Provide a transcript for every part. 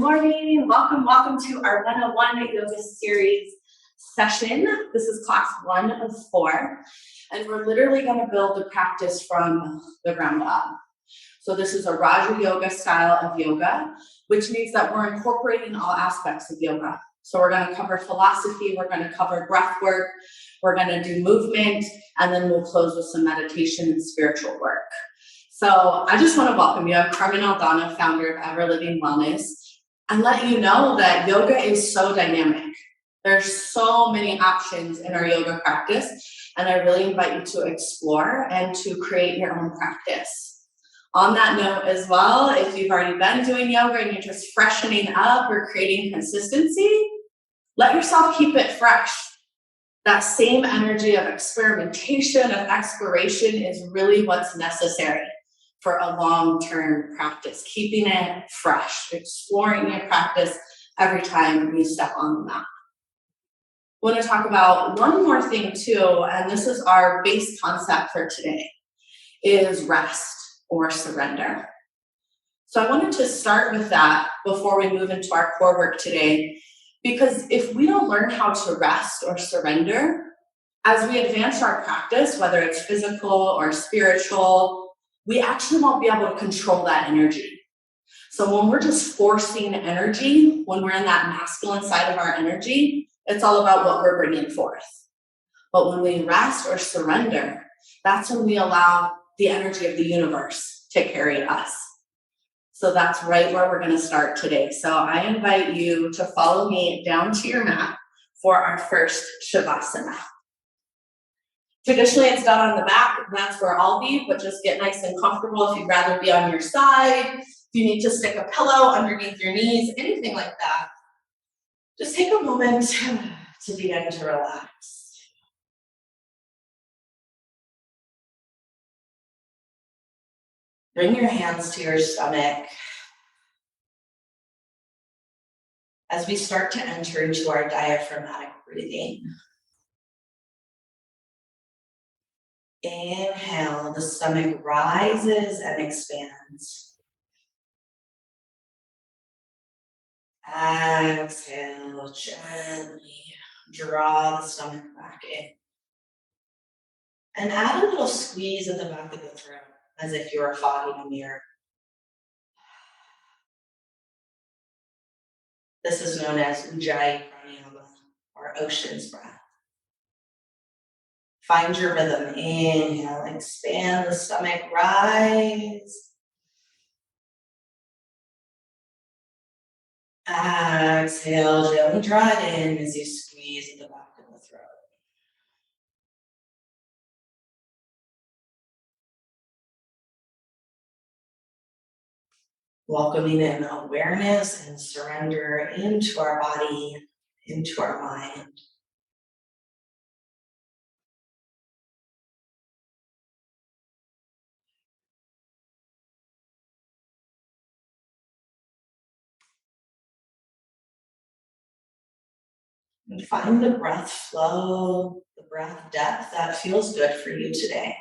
morning. Welcome to our 101 Yoga Series session. This is class 1 of 4, and we're literally going to build the practice from the ground up. So this is a Raja Yoga style of yoga, which means that we're incorporating all aspects of yoga. So we're going to cover philosophy, we're going to cover breath work, we're going to do movement, and then we'll close with some meditation and spiritual work. So I just want to welcome you. I'm Carmen Aldana, founder of Everlivingwellness, and let you know that yoga is so dynamic. There's so many options in our yoga practice, and I really invite you to explore and to create your own practice. On that note as well, if you've already been doing yoga and you're just freshening up or creating consistency, let yourself keep it fresh. That same energy of experimentation, of exploration is really what's necessary for a long-term practice, keeping it fresh, exploring your practice every time you step on the mat. I want to talk about one more thing too, and this is our base concept for today, is rest or surrender. So I wanted to start with that before we move into our core work today, because if we don't learn how to rest or surrender, as we advance our practice, whether it's physical or spiritual, we actually won't be able to control that energy. So when we're just forcing energy, when we're in that masculine side of our energy, it's all about what we're bringing forth. But when we rest or surrender, that's when we allow the energy of the universe to carry us. So that's right where we're going to start today. So I invite you to follow me down to your mat for our first Savasana. Traditionally, it's done on the back, and that's where I'll be, but just get nice and comfortable if you'd rather be on your side. If you need to stick a pillow underneath your knees, anything like that. Just take a moment to begin to relax. Bring your hands to your stomach as we start to enter into our diaphragmatic breathing. Inhale, the stomach rises and expands. Exhale, gently draw the stomach back in. And add a little squeeze at the back of the throat, as if you were fogging a mirror. This is known as Ujjayi Breath, or ocean's breath. Find your rhythm. Inhale, expand the stomach, rise. Exhale, gently draw it in as you squeeze at the back of the throat. Welcoming in awareness and surrender into our body, into our mind. And find the breath flow, the breath depth that feels good for you today.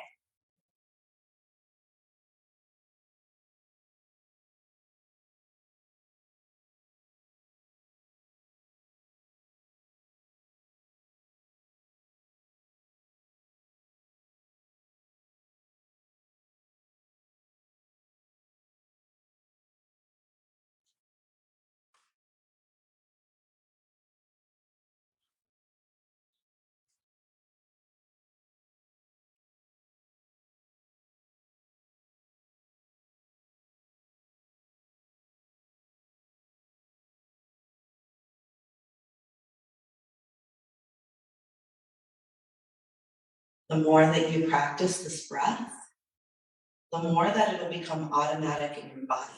The more that you practice this breath, the more that it'll become automatic in your body.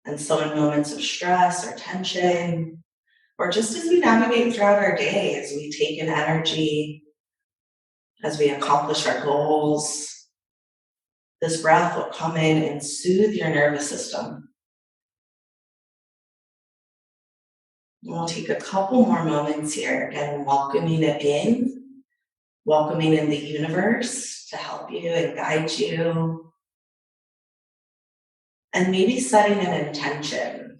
And so in moments of stress or tension, or just as we navigate throughout our day, as we take in energy, as we accomplish our goals, this breath will come in and soothe your nervous system. We'll take a couple more moments here, again, welcoming it in, welcoming in the universe to help you and guide you. And maybe setting an intention.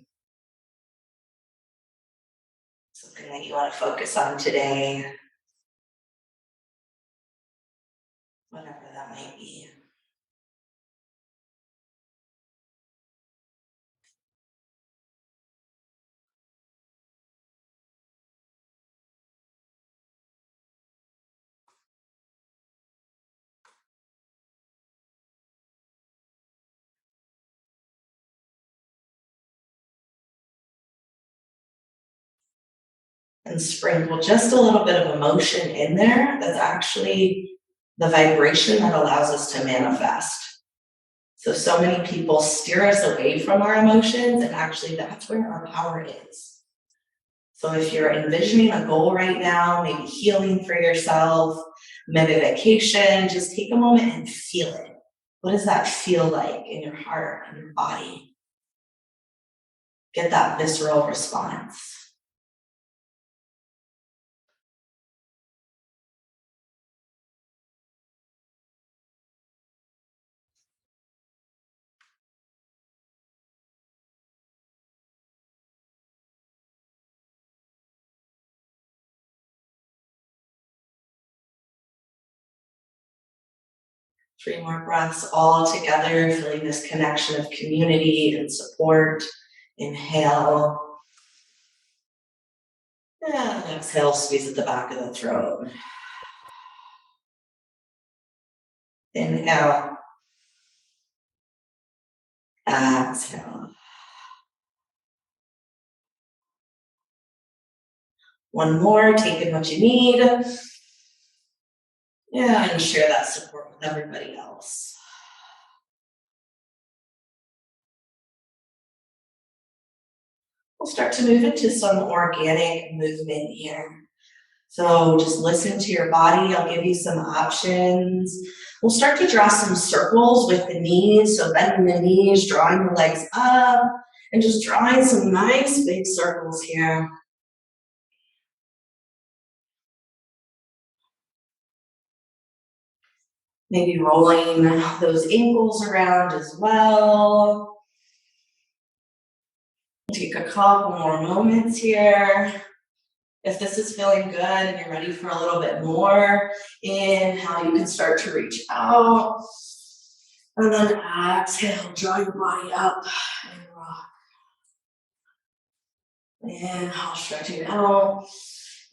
Something that you want to focus on today. Whatever that might be. And sprinkle just a little bit of emotion in there. That's actually the vibration that allows us to manifest. So many people steer us away from our emotions, and actually that's where our power is. So if you're envisioning a goal right now, maybe healing for yourself, maybe vacation, just take a moment and feel it. What does that feel like in your heart and your body? Get that visceral response. Three more breaths all together, feeling this connection of community and support. Inhale. And exhale, squeeze at the back of the throat. Inhale. Exhale. One more, take in what you need. Yeah, and share that support with everybody else. We'll start to move into some organic movement here. So just listen to your body. I'll give you some options. We'll start to draw some circles with the knees. So bending the knees, drawing the legs up, and just drawing some nice big circles here. Maybe rolling those ankles around as well. Take a couple more moments here. If this is feeling good and you're ready for a little bit more, inhale, you can start to reach out. And then exhale, draw your body up and rock. Inhale, stretching out.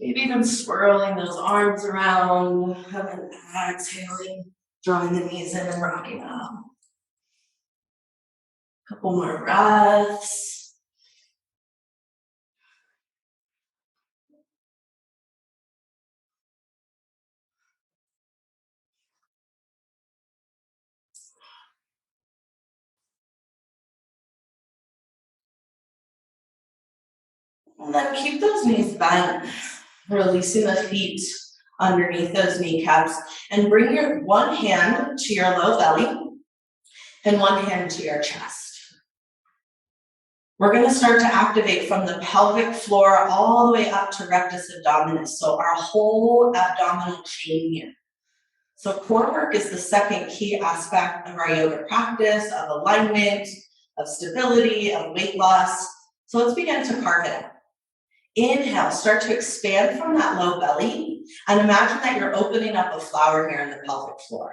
Maybe even swirling those arms around. And then exhaling, drawing the knees in and rocking up. Couple more breaths. And then keep those knees bent, releasing the feet underneath those kneecaps, and bring your one hand to your low belly and one hand to your chest. We're going to start to activate from the pelvic floor all the way up to rectus abdominis, so our whole abdominal chain here. So core work is the second key aspect of our yoga practice, of alignment, of stability, of weight loss. So let's begin to carve it out. Inhale, start to expand from that low belly, and imagine that you're opening up a flower here in the pelvic floor.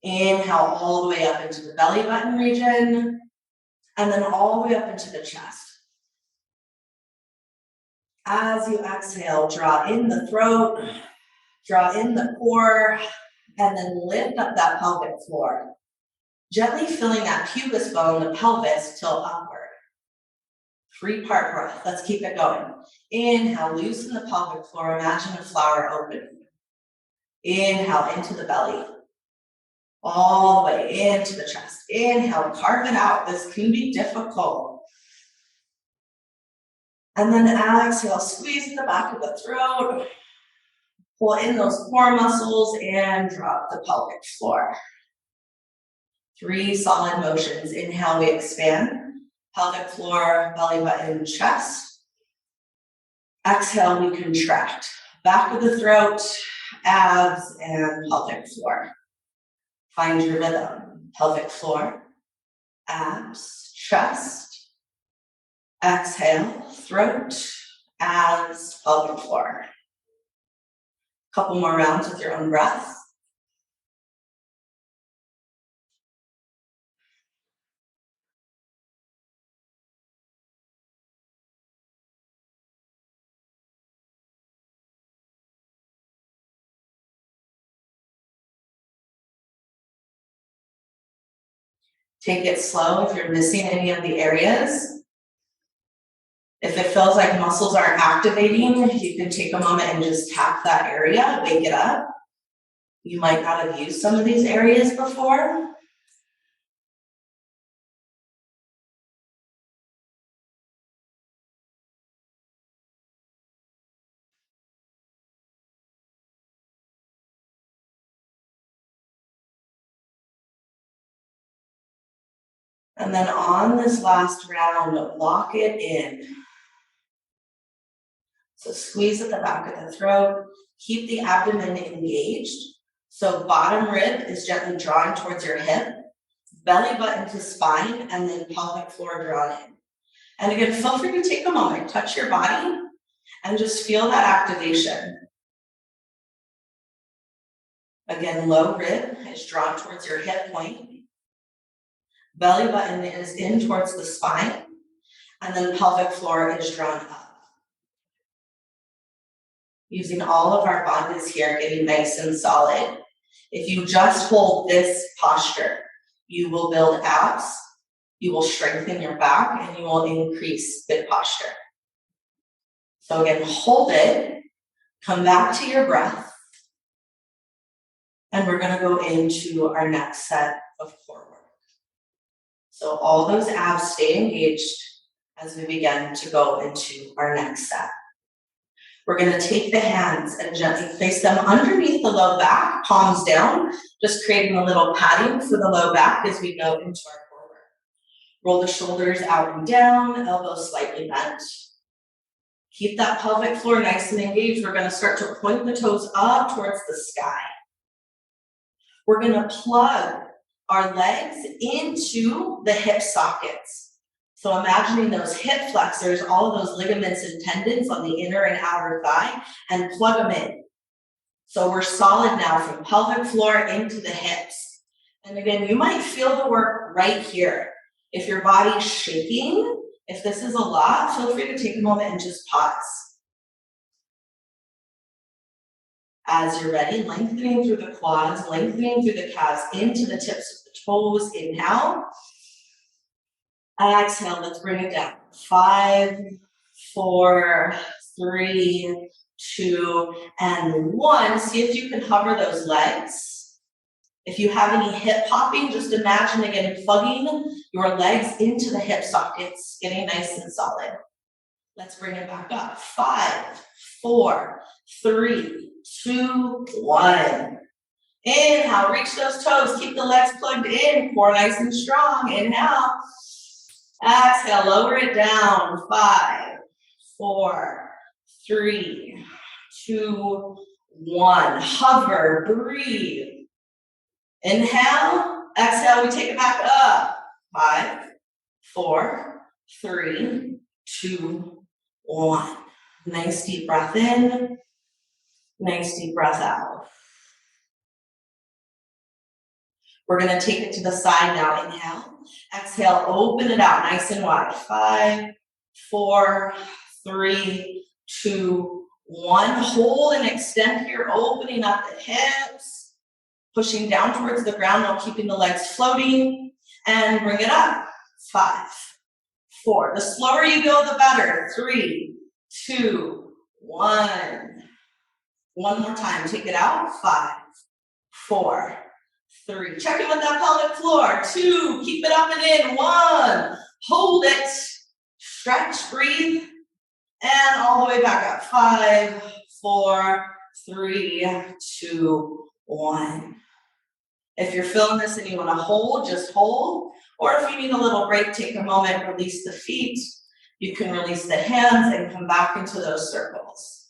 Inhale all the way up into the belly button region, and then all the way up into the chest. As you exhale, draw in the throat, draw in the core, and then lift up that pelvic floor. Gently filling that pubis bone, the pelvis, tilt upward. 3-part breath. Let's keep it going. Inhale, loosen the pelvic floor. Imagine a flower opening. Inhale into the belly. All the way into the chest. Inhale, carve it out. This can be difficult. And then exhale, squeeze the back of the throat. Pull in those core muscles and drop the pelvic floor. 3 solid motions. Inhale, we expand. Pelvic floor, belly button, chest. Exhale, we contract. Back of the throat, abs, and pelvic floor. Find your rhythm. Pelvic floor, abs, chest. Exhale, throat, abs, pelvic floor. Couple more rounds with your own breath. Take it slow if you're missing any of the areas. If it feels like muscles aren't activating, you can take a moment and just tap that area, wake it up. You might not have used some of these areas before. And then on this last round, lock it in. So squeeze at the back of the throat, keep the abdomen engaged. So bottom rib is gently drawn towards your hip, belly button to spine, and then pelvic floor drawn in. And again, feel free to take a moment, touch your body, and just feel that activation. Again, low rib is drawn towards your hip point. Belly button is in towards the spine, and then pelvic floor is drawn up. Using all of our bandhas here, getting nice and solid. If you just hold this posture, you will build abs, you will strengthen your back, and you will increase good posture. So again, hold it, come back to your breath, and we're gonna go into our next set of core work. So all those abs stay engaged as we begin to go into our next set. We're gonna take the hands and gently place them underneath the low back, palms down, just creating a little padding for the low back as we go into our core work. Roll the shoulders out and down, elbows slightly bent. Keep that pelvic floor nice and engaged. We're gonna start to point the toes up towards the sky. We're gonna plug our legs into the hip sockets. So imagining those hip flexors, all of those ligaments and tendons on the inner and outer thigh, and plug them in. So we're solid now from pelvic floor into the hips. And again, you might feel the work right here. If your body's shaking, if this is a lot, feel free to take a moment and just pause. As you're ready, lengthening through the quads, lengthening through the calves into the tips of the toes. Inhale. Exhale, let's bring it down. 5, 4, 3, 2, and 1. See if you can hover those legs. If you have any hip popping, just imagine again plugging your legs into the hip sockets, getting nice and solid. Let's bring it back up. 5, 4, 3, 2, 1. Inhale, reach those toes, keep the legs plugged in, core nice and strong. Inhale. Exhale, lower it down. 5, 4, 3, 2, 1. Hover, breathe. Inhale, exhale, we take it back up. 5, 4, 3, 2, 1. Nice deep breath in, nice deep breath out. We're gonna take it to the side now. Inhale, exhale, open it out nice and wide. 5, 4, 3, 2, 1. Hold and extend here, opening up the hips, pushing down towards the ground while keeping the legs floating, and bring it up. 5, 4. The slower you go, the better. 3, 2, 1. One more time, take it out. 5, 4, 3. Check in with that pelvic floor. 2. Keep it up and in. 1. Hold it. Stretch, breathe, and all the way back up. 5, 4, 3, 2, 1. If you're feeling this and you want to hold, just hold. Or if you need a little break, take a moment, release the feet. You can release the hands and come back into those circles.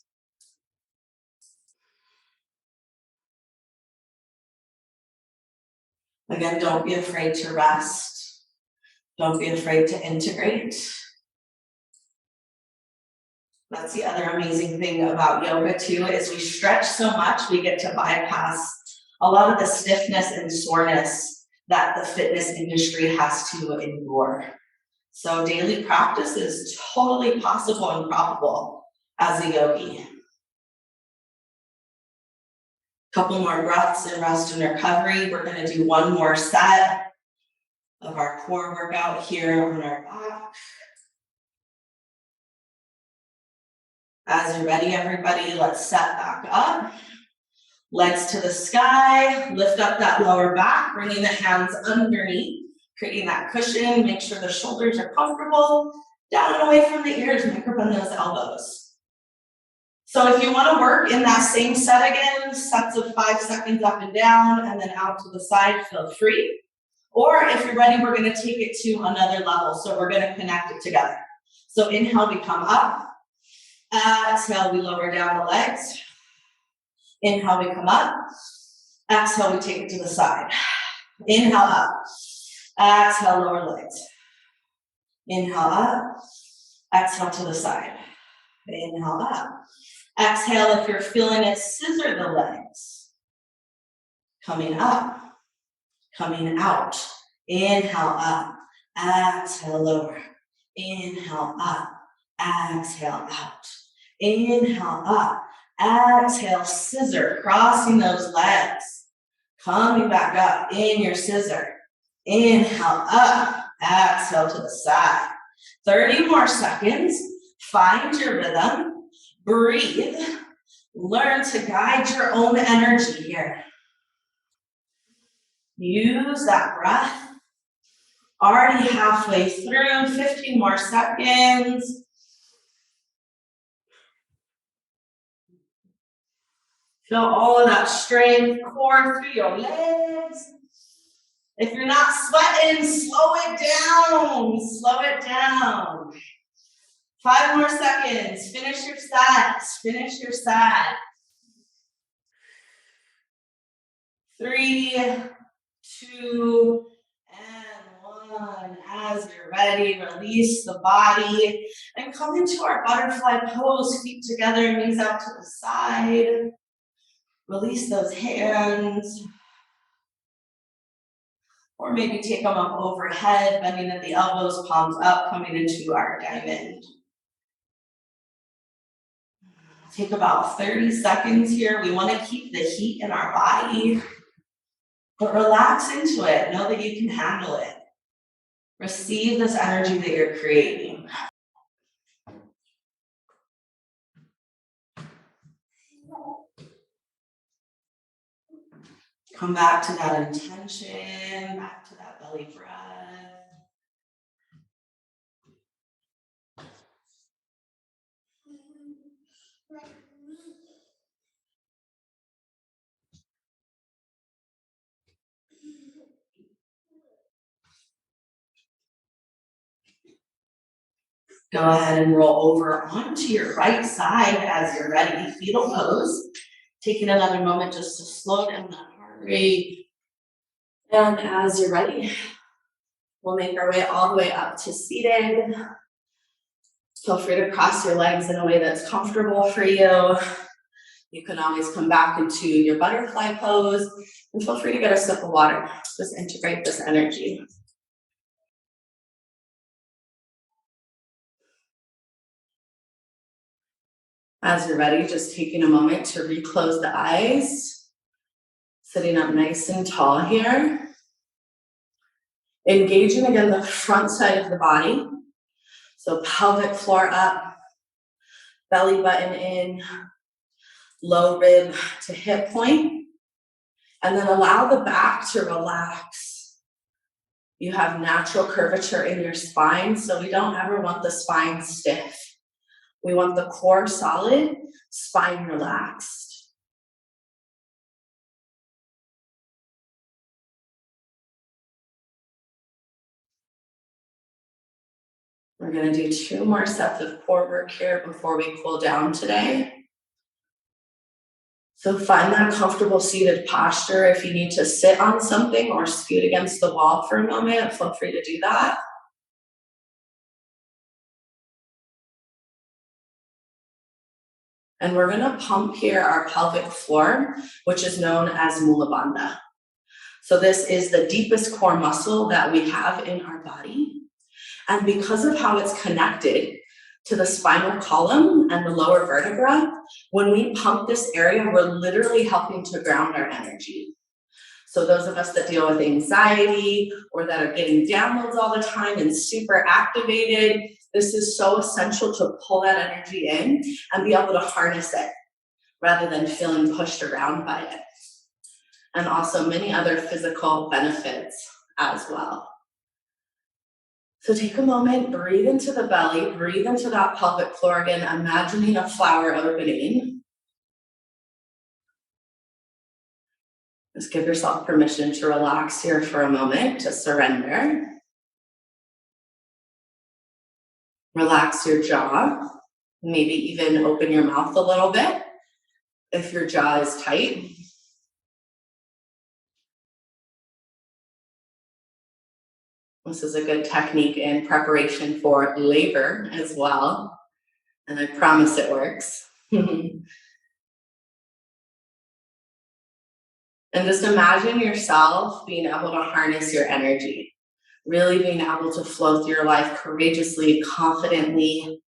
Again, don't be afraid to rest. Don't be afraid to integrate. That's the other amazing thing about yoga too, is we stretch so much, we get to bypass a lot of the stiffness and soreness that the fitness industry has to endure. So daily practice is totally possible and probable as a yogi. Couple more breaths and rest and recovery. We're going to do one more set of our core workout here on our back. As you're ready, everybody, let's set back up. Legs to the sky, lift up that lower back, bringing the hands underneath, creating that cushion. Make sure the shoulders are comfortable. Down and away from the ears, microphone those elbows. So if you want to work in that same set again, sets of 5 seconds up and down, and then out to the side, feel free. Or if you're ready, we're going to take it to another level. So we're going to connect it together. So inhale, we come up. Exhale, we lower down the legs. Inhale, we come up. Exhale, we take it to the side. Inhale up. Exhale, lower legs. Inhale up. Exhale to the side. Inhale up. Exhale, if you're feeling it, scissor the legs. Coming up. Coming out. Inhale up. Exhale, lower. Inhale up. Exhale out. Inhale up. Exhale, scissor, crossing those legs. Coming back up in your scissor. Inhale up. Exhale to the side. 30 more seconds. Find your rhythm. Breathe. Learn to guide your own energy here. Use that breath. Already halfway through. 15 more seconds. Feel all of that strength, core through your legs. If you're not sweating, slow it down. Slow it down. 5 more seconds. Finish your set. Finish your set. 3, 2, and 1. As you're ready, release the body and come into our butterfly pose. Feet together, knees out to the side. Release those hands. Or maybe take them up overhead, bending at the elbows, palms up, coming into our diamond. Take about 30 seconds here. We want to keep the heat in our body, but relax into it. Know that you can handle it. Receive this energy that you're creating. Come back to that intention, back to that belly breath. Go ahead and roll over onto your right side as you're ready. Fetal pose. Taking another moment just to slow down that heart rate. And as you're ready, we'll make our way all the way up to seated. Feel free to cross your legs in a way that's comfortable for you. You can always come back into your butterfly pose, and feel free to get a sip of water. Just integrate this energy. As you're ready, just taking a moment to reclose the eyes. Sitting up nice and tall here. Engaging again the front side of the body. So pelvic floor up, belly button in, low rib to hip point. And then allow the back to relax. You have natural curvature in your spine, so we don't ever want the spine stiff. We want the core solid, spine relaxed. We're going to do 2 more sets of core work here before we cool down today. So find that comfortable seated posture. If you need to sit on something or scoot against the wall for a moment, feel free to do that. And we're gonna pump here our pelvic floor, which is known as Mula Bandha. So this is the deepest core muscle that we have in our body. And because of how it's connected to the spinal column and the lower vertebra, when we pump this area, we're literally helping to ground our energy. So those of us that deal with anxiety or that are getting downloads all the time and super activated, this is so essential to pull that energy in and be able to harness it rather than feeling pushed around by it. And also many other physical benefits as well. So take a moment, breathe into the belly, breathe into that pelvic floor again, imagining a flower opening. Just give yourself permission to relax here for a moment, to surrender. Relax your jaw, maybe even open your mouth a little bit if your jaw is tight. This is a good technique in preparation for labor as well, and I promise it works. And just imagine yourself being able to harness your energy, really being able to flow through your life courageously, confidently,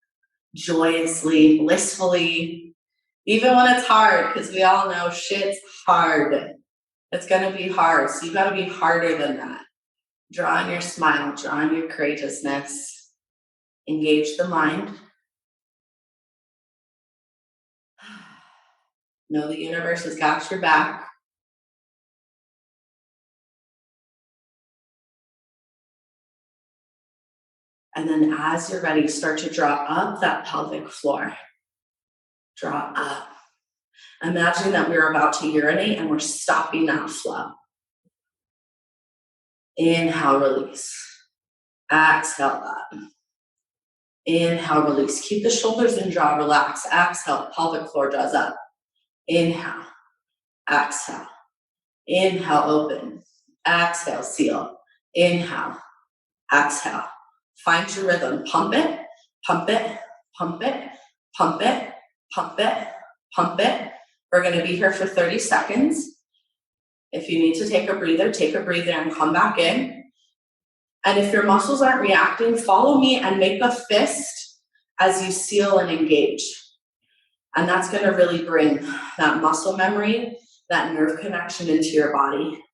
joyously, blissfully, even when it's hard, because we all know shit's hard. It's gonna be hard, so you gotta be harder than that. Draw on your smile, draw on your courageousness, engage the mind. Know the universe has got your back. And then as you're ready, start to draw up that pelvic floor. Draw up. Imagine that we're about to urinate and we're stopping that flow. Inhale, release. Exhale up. Inhale, release. Keep the shoulders and jaw relaxed. Exhale, pelvic floor draws up. Inhale. Exhale. Inhale, open. Exhale, seal. Inhale. Exhale. Find your rhythm. Pump it, pump it, pump it, pump it, pump it, pump it. We're going to be here for 30 seconds. If you need to take a breather and come back in. And if your muscles aren't reacting, follow me and make a fist as you seal and engage. And that's going to really bring that muscle memory, that nerve connection into your body.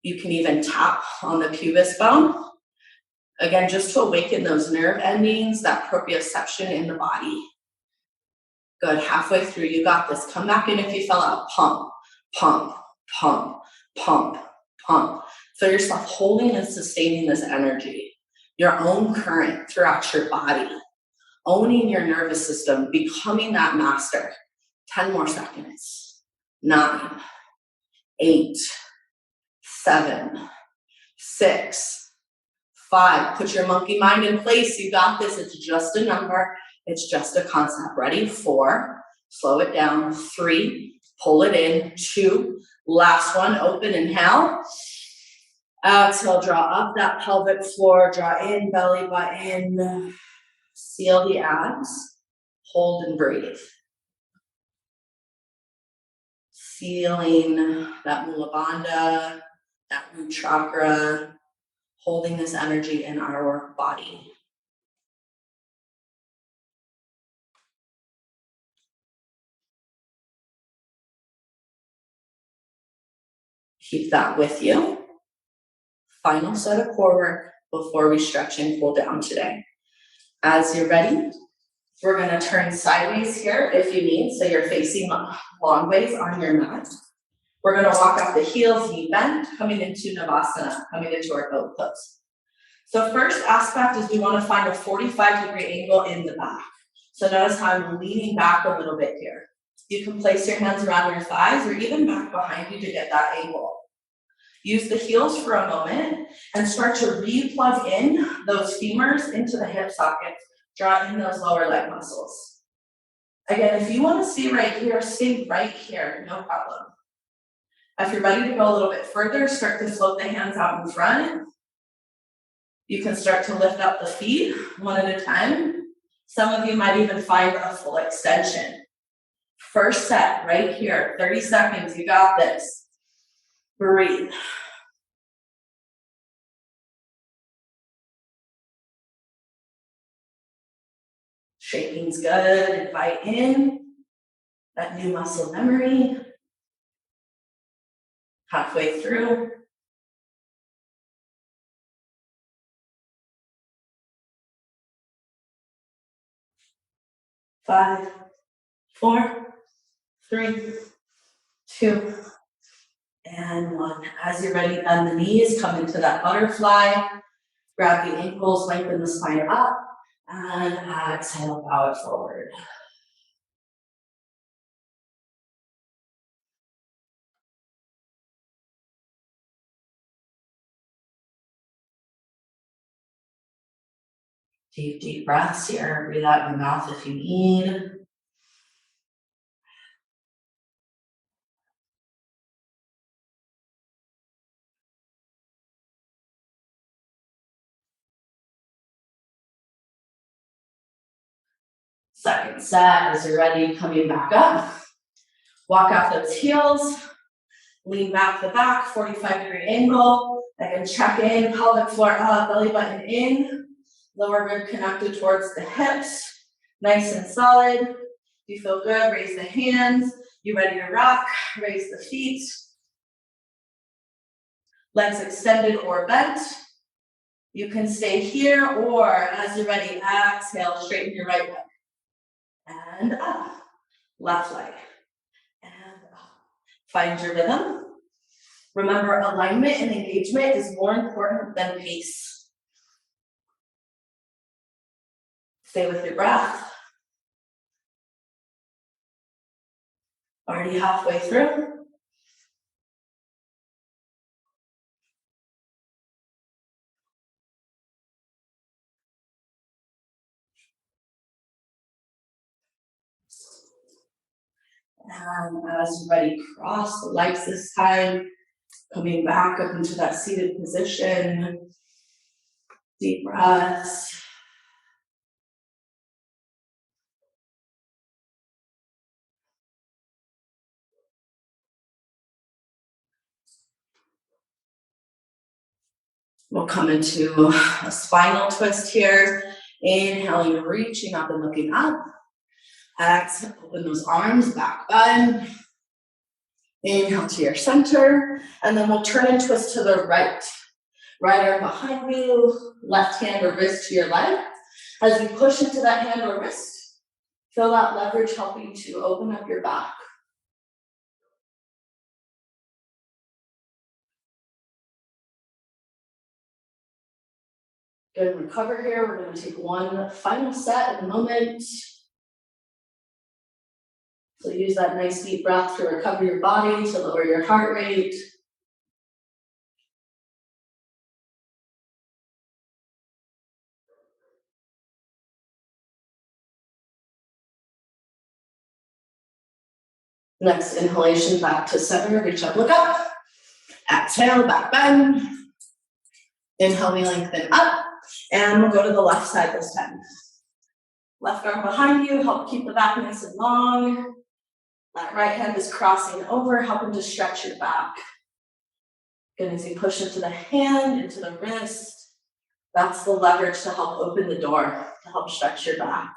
You can even tap on the pubis bone. Again, just to awaken those nerve endings, that proprioception in the body. Good, halfway through, you got this. Come back in if you fell out. Pump, pump, pump, pump, pump. Feel yourself holding and sustaining this energy, your own current throughout your body, owning your nervous system, becoming that master. 10 more seconds. 9, 8, 7, 6, 5. Put your monkey mind in place. You got this. It's just a number. It's just a concept. Ready? 4. Slow it down. 3. Pull it in. 2. Last one. Open. Inhale. Exhale. Draw up that pelvic floor. Draw in. Belly button. Seal the abs. Hold and breathe. Sealing that Mula Bandha, that root chakra, holding this energy in our body. Keep that with you. Final set of core work before we stretch and cool down today. As you're ready, we're going to turn sideways here if you need, so you're facing long ways on your mat. We're going to walk up the heels, knee bend, coming into Savasana, coming into our boat pose. So first aspect is we want to find a 45-degree angle in the back. So notice how I'm leaning back a little bit here. You can place your hands around your thighs or even back behind you to get that angle. Use the heels for a moment and start to re-plug in those femurs into the hip sockets. Draw in those lower leg muscles. Again, if you want to stay right here, stay right here, no problem. If you're ready to go a little bit further, start to float the hands out in front. You can start to lift up the feet one at a time. Some of you might even find a full extension. First set right here, 30 seconds, you got this. Breathe. Shaking's good. Invite in that new muscle memory. Halfway through. 5, 4, 3, 2, and 1. As you're ready, bend the knees, come into that butterfly. Grab the ankles, lengthen the spine up, and exhale, bow it forward. Deep breaths here. Breathe out your mouth if you need. Second set, as you're ready, coming back up. Walk out those heels. Lean back the back, 45-degree angle. Again, check in, pelvic floor up, belly button in. Lower rib connected towards the hips. Nice and solid. If you feel good, raise the hands. You ready to rock? Raise the feet. Legs extended or bent. You can stay here, or as you're ready, exhale, straighten your right leg. And up. Left leg. And up. Find your rhythm. Remember, alignment and engagement is more important than pace. Stay with your breath. Already halfway through. And as you're ready, cross the legs this time. Coming back up into that seated position. Deep breaths. We'll come into a spinal twist here. Inhaling, reaching up and looking up. Exhale, open those arms, back bend. Inhale to your center, and then we'll turn and twist to the right. Right arm behind you, left hand or wrist to your leg. As you push into that hand or wrist, feel that leverage helping to open up your back. Good, recover here. We're going to take one final set in a moment. So use that nice deep breath to recover your body, to lower your heart rate. Next inhalation, back to center, reach up, look up. Exhale, back bend. Inhale, we lengthen up. And we'll go to the left side this time. Left arm behind you, help keep the back nice and long. That right hand is crossing over, helping to stretch your back. Again, as you push into the hand, into the wrist, that's the leverage to help open the door, to help stretch your back.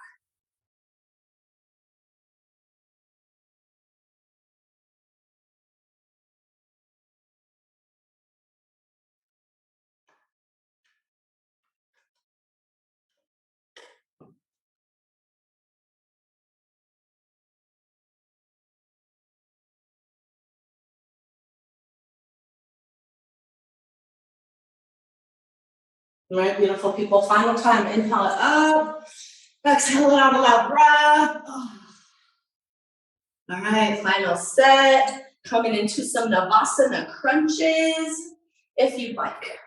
All right, beautiful people, final time, inhale it up, exhale it out, a loud breath. All right, final set, coming into some Savasana crunches, if you'd like.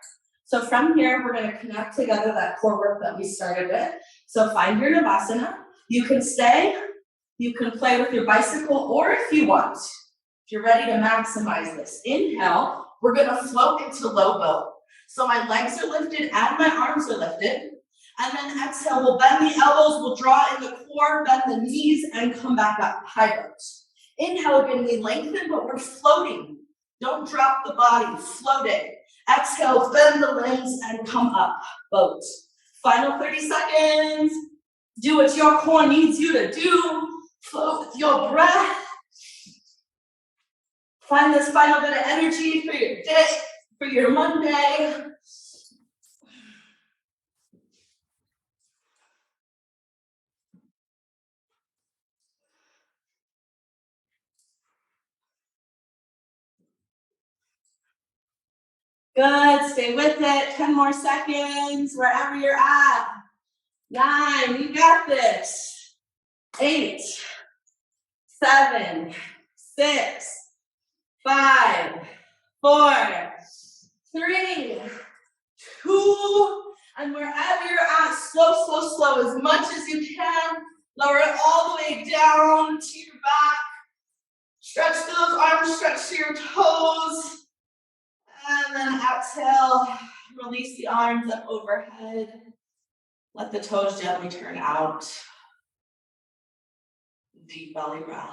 So from here, we're gonna connect together that core work that we started with. So find your Savasana. You can stay, you can play with your bicycle, or if you want, if you're ready to maximize this, inhale, we're gonna float into low boat. So my legs are lifted and my arms are lifted. And then exhale, we'll bend the elbows, we'll draw in the core, bend the knees, and come back up, high boat. Inhale, again, we lengthen, but we're floating. Don't drop the body, float it. Exhale, bend the legs, and come up, boat. Final 30 seconds. Do what your core needs you to do. Float with your breath. Find this final bit of energy for your day, for your Monday. Good, stay with it. 10 more seconds, wherever you're at. 9, you got this. 8, 7, 6, 5, 4, 3, 2, and wherever you're at, slow, slow, slow, as much as you can. Lower it all the way down to your back. Stretch those arms, stretch to your toes. And then exhale, release the arms up overhead. Let the toes gently turn out. Deep belly breath.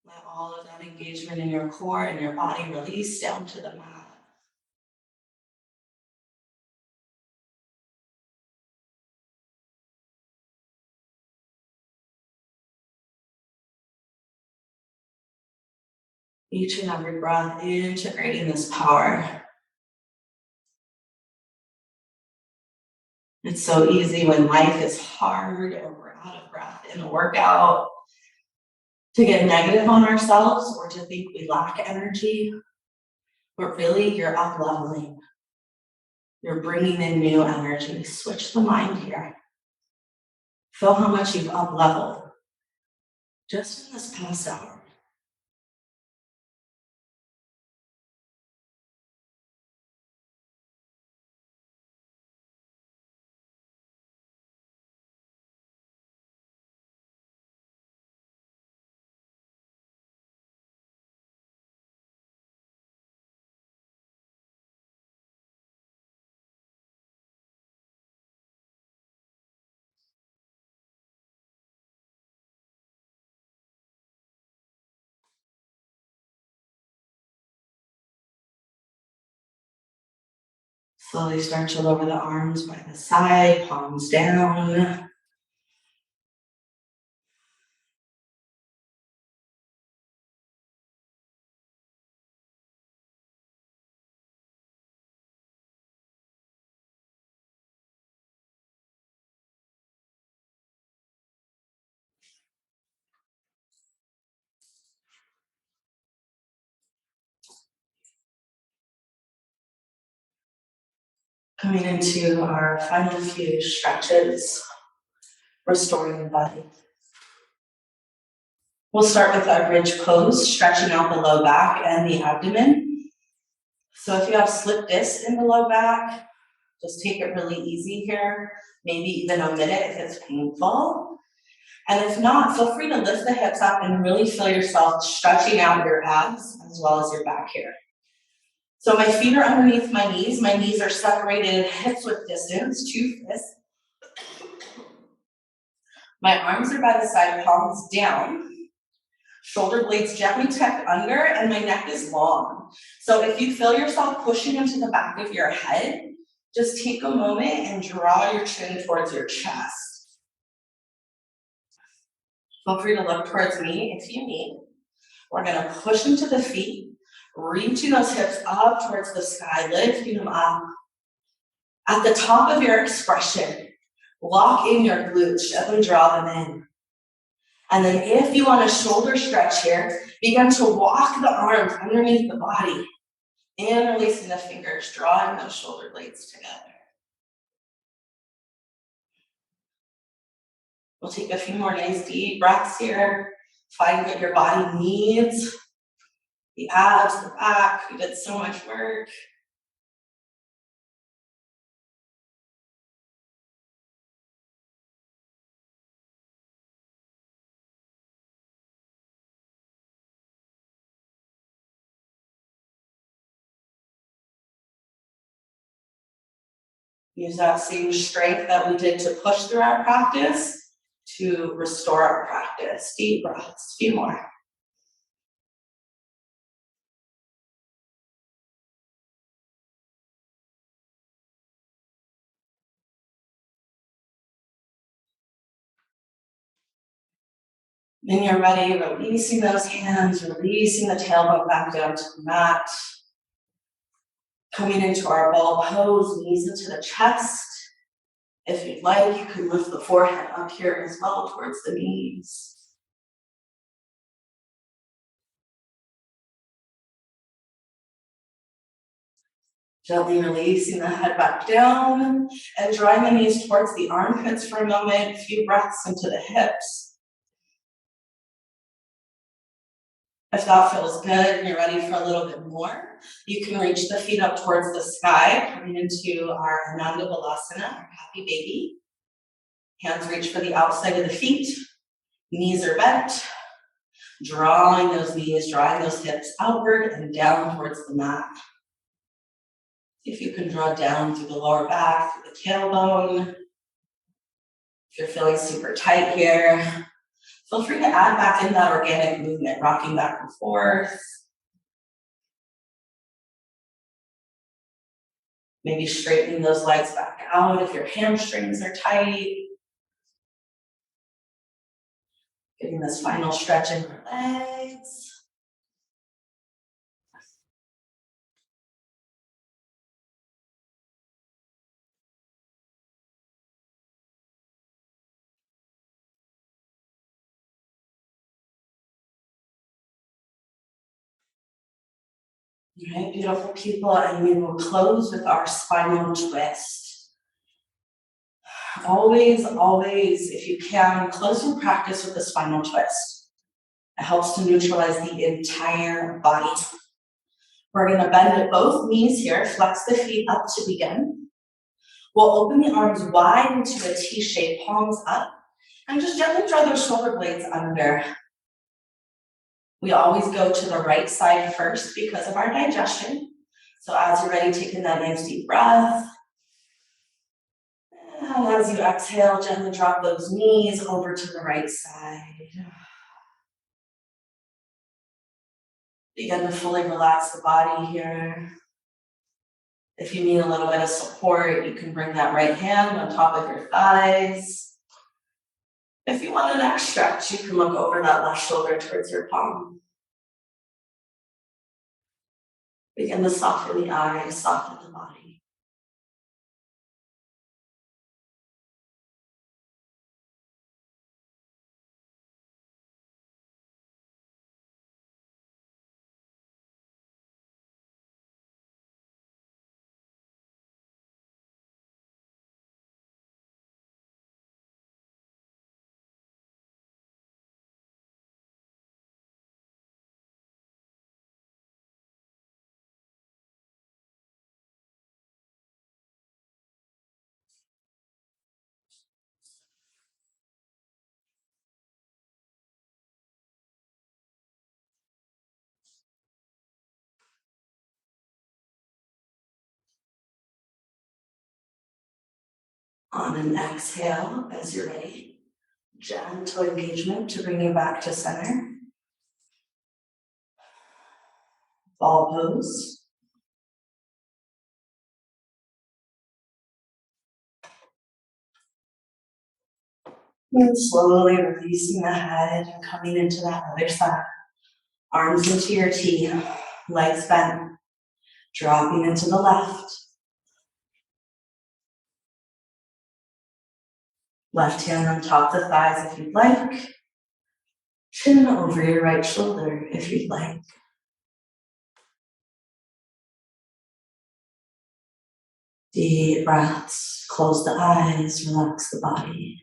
Let all of that engagement in your core and your body release down to the mat. Each and every breath integrating this power. It's so easy when life is hard or we're out of breath in a workout to get negative on ourselves or to think we lack energy. But really, you're up leveling. You're bringing in new energy. Switch the mind here. Feel how much you've up leveled just in this past hour. Slowly start to lower the arms by the side, palms down. Coming into our final few stretches, restoring the body. We'll start with our bridge pose, stretching out the low back and the abdomen. So if you have slip disc in the low back, just take it really easy here. Maybe even omit it if it's painful. And if not, feel free to lift the hips up and really feel yourself stretching out your abs as well as your back here. So my feet are underneath my knees. My knees are separated hips width distance, 2 fists. My arms are by the side, palms down. Shoulder blades gently tucked under, and my neck is long. So if you feel yourself pushing into the back of your head, just take a moment and draw your chin towards your chest. Feel free to look towards me if you need. We're gonna push into the feet, reaching those hips up towards the sky, lifting them up. At the top of your expression, lock in your glutes, gently draw them in. And then if you want a shoulder stretch here, begin to walk the arms underneath the body and releasing the fingers, drawing those shoulder blades together. We'll take a few more nice deep breaths here. Find what your body needs. The abs, the back, we did so much work. Use that same strength that we did to push through our practice to restore our practice. Deep breaths, a few more. When you're ready, releasing those hands, releasing the tailbone back down to the mat. Coming into our ball pose, knees into the chest. If you'd like, you can lift the forehead up here as well towards the knees. Gently releasing the head back down and drawing the knees towards the armpits for a moment. A few breaths into the hips. If that feels good and you're ready for a little bit more, you can reach the feet up towards the sky, coming into our Ananda Balasana, our happy baby. Hands reach for the outside of the feet. Knees are bent. Drawing those knees, drawing those hips outward and down towards the mat. See if you can draw down through the lower back, through the tailbone. If you're feeling super tight here, feel free to add back in that organic movement, rocking back and forth. Maybe straightening those legs back out if your hamstrings are tight. Getting this final stretch in your legs. All right, beautiful people, and we will close with our spinal twist. Always, always, if you can, close your practice with a spinal twist. It helps to neutralize the entire body. We're going to bend at both knees here, flex the feet up to begin. We'll open the arms wide into a T shape, palms up, and just gently draw those shoulder blades under. We always go to the right side first because of our digestion. So as you're ready, take in that nice deep breath. And as you exhale, gently drop those knees over to the right side. Begin to fully relax the body here. If you need a little bit of support, you can bring that right hand on top of your thighs. If you want a neck stretch, you can look over that left shoulder towards your palm. Begin to soften the eyes, soften the body. On an exhale, as you're ready, gentle engagement to bring you back to center. Ball pose. And slowly releasing the head and coming into that other side. Arms into your T, legs bent, dropping into the left. Left hand on top of the thighs if you'd like. Chin over your right shoulder if you'd like. Deep breaths, close the eyes, relax the body.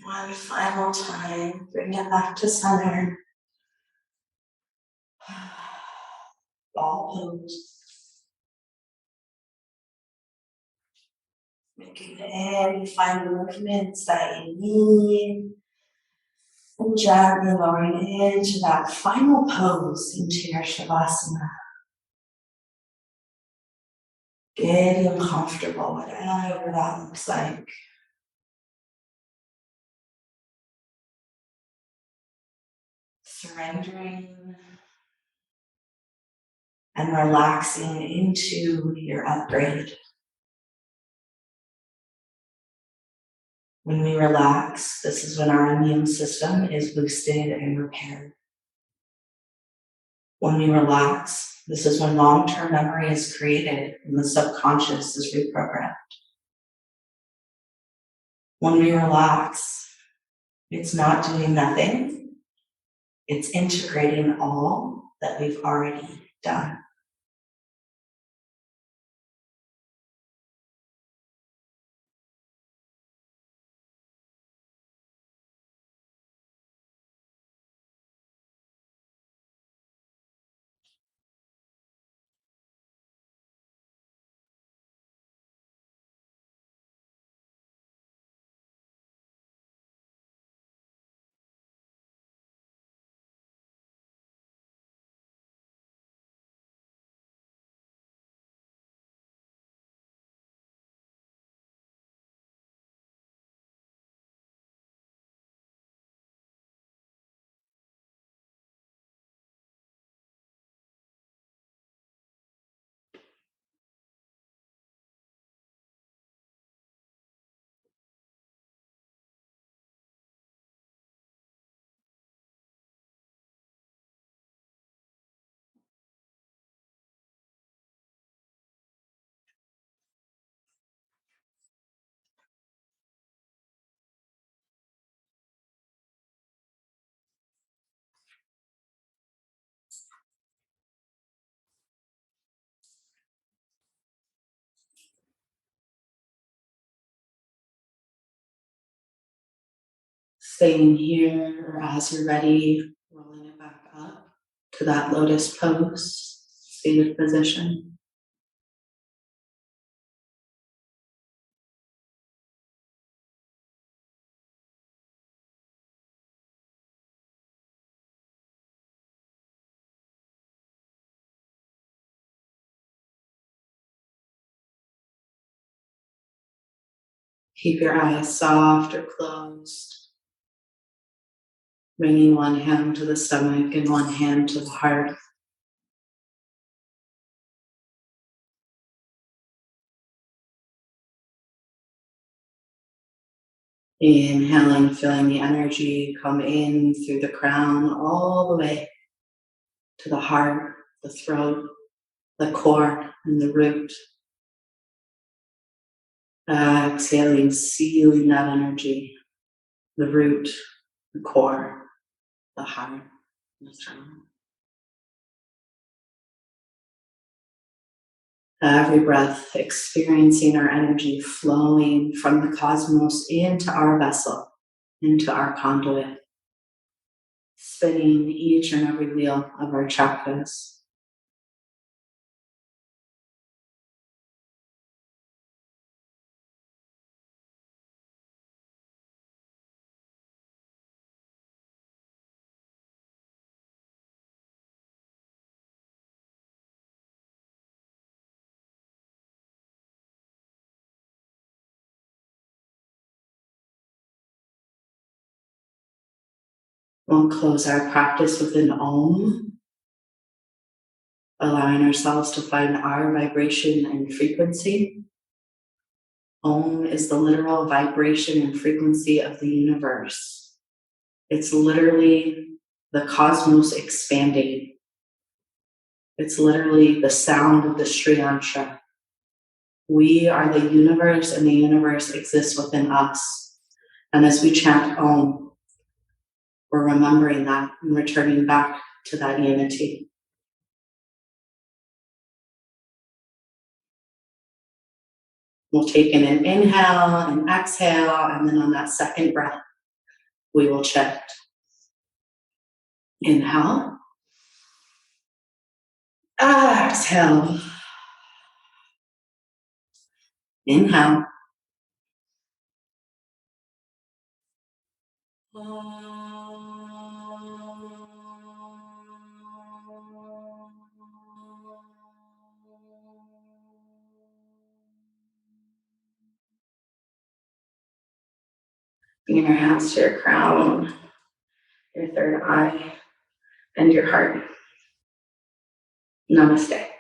One final time, bring it back to center. Ball pose. Making any final movements that you need. And gently lowering into that final pose into your Savasana. Getting comfortable, whatever that looks like. Surrendering and relaxing into your upgrade. When we relax, this is when our immune system is boosted and repaired. When we relax, this is when long-term memory is created and the subconscious is reprogrammed. When we relax, it's not doing nothing. It's integrating all that we've already done. Staying here, or as you're ready, rolling it back up to that lotus pose, seated position. Keep your eyes soft or closed. Bringing one hand to the stomach and one hand to the heart. Inhaling, feeling the energy come in through the crown all the way to the heart, the throat, the core, and the root. Exhaling, sealing that energy, the root, the core, the heart, and the throat. Every breath, experiencing our energy flowing from the cosmos into our vessel, into our conduit, spinning each and every wheel of our chakras. We'll close our practice with an Om, allowing ourselves to find our vibration and frequency. Om is the literal vibration and frequency of the universe. It's literally the cosmos expanding. It's literally the sound of the Sri Yantra. We are the universe, and the universe exists within us. And as we chant Om, we're remembering that and returning back to that unity. We'll take in an inhale and exhale, and then on that second breath, We will shift. Inhale. Exhale. Inhale. Bring your hands to your crown, your third eye, and your heart. Namaste.